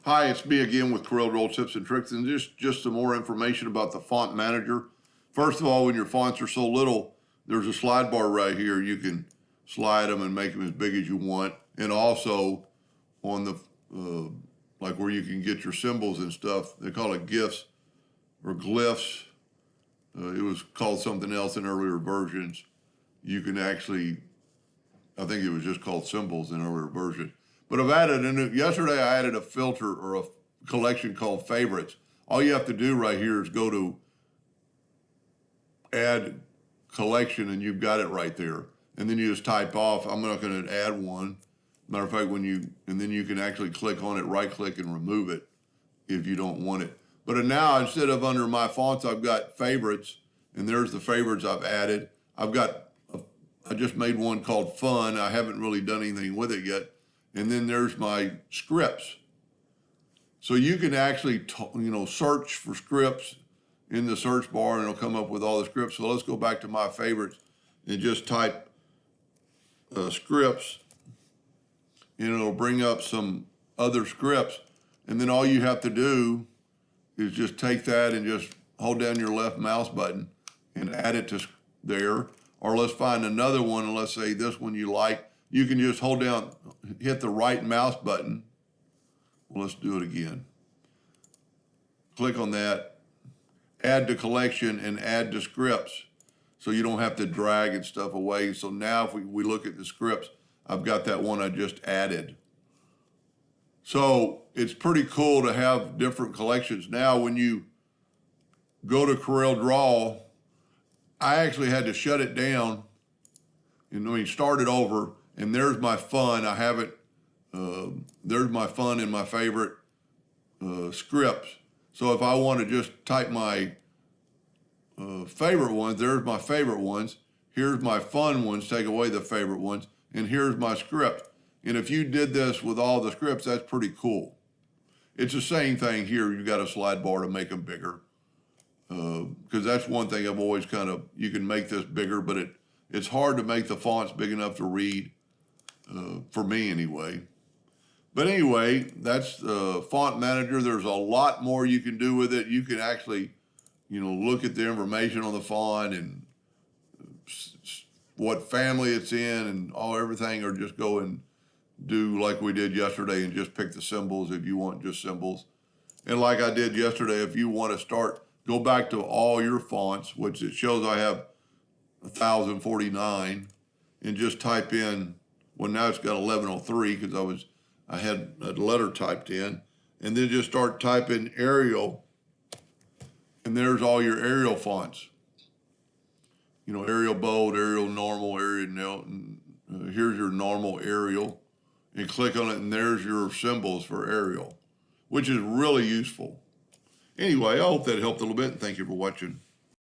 Hi, it's me again with Corel Roll Tips and Tricks, and just some more information about the font manager. First of all, when your fonts are so little, there's a slide bar right here. You can slide them and make them as big as you want. And also on the, like where you can get your symbols and stuff, they call it GIFs or glyphs. It was called something else in earlier versions. You can actually, I think it was just called symbols in earlier versions. But I've added in it, yesterday I added a filter or a collection called favorites. All you have to do right here is go to add collection and you've got it right there. And then you just type off, I'm not gonna add one. Matter of fact, and then you can actually click on it, right click and remove it if you don't want it. But now instead of under my fonts, I've got favorites, and there's the favorites I've added. I just made one called fun. I haven't really done anything with it yet. And then there's my scripts. So you can actually, search for scripts in the search bar and it'll come up with all the scripts. So let's go back to my favorites and just type scripts, and it'll bring up some other scripts. And then all you have to do is just take that and just hold down your left mouse button and add it to there. Or let's find another one, and let's say this one you like. You can just hold down, hit the right mouse button. Well, let's do it again. Click on that, add to collection and add to scripts. So you don't have to drag and stuff away. So now if we look at the scripts, I've got that one I just added. So it's pretty cool to have different collections. Now when you go to Corel Draw, I actually had to shut it down and start it over. And there's my fun. I have it, there's my fun in my favorite scripts. So if I want to just type my favorite ones, there's my favorite ones. Here's my fun ones, take away the favorite ones. And here's my script. And if you did this with all the scripts, that's pretty cool. It's the same thing here. You've got a slide bar to make them bigger. Because that's one thing I've always you can make this bigger, but it's hard to make the fonts big enough to read. For me anyway. But anyway, that's the font manager. There's a lot more you can do with it. You can actually, look at the information on the font and what family it's in and everything, or just go and do like we did yesterday and just pick the symbols if you want just symbols. And like I did yesterday, if you want to go back to all your fonts, which it shows I have 1,049, and just type in, well, now it's got 1103 because I had a letter typed in, and then just start typing Arial, and there's all your Arial fonts. Arial bold, Arial normal, Arial, here's your normal Arial, and click on it, and there's your symbols for Arial, which is really useful. Anyway, I hope that helped a little bit, and thank you for watching.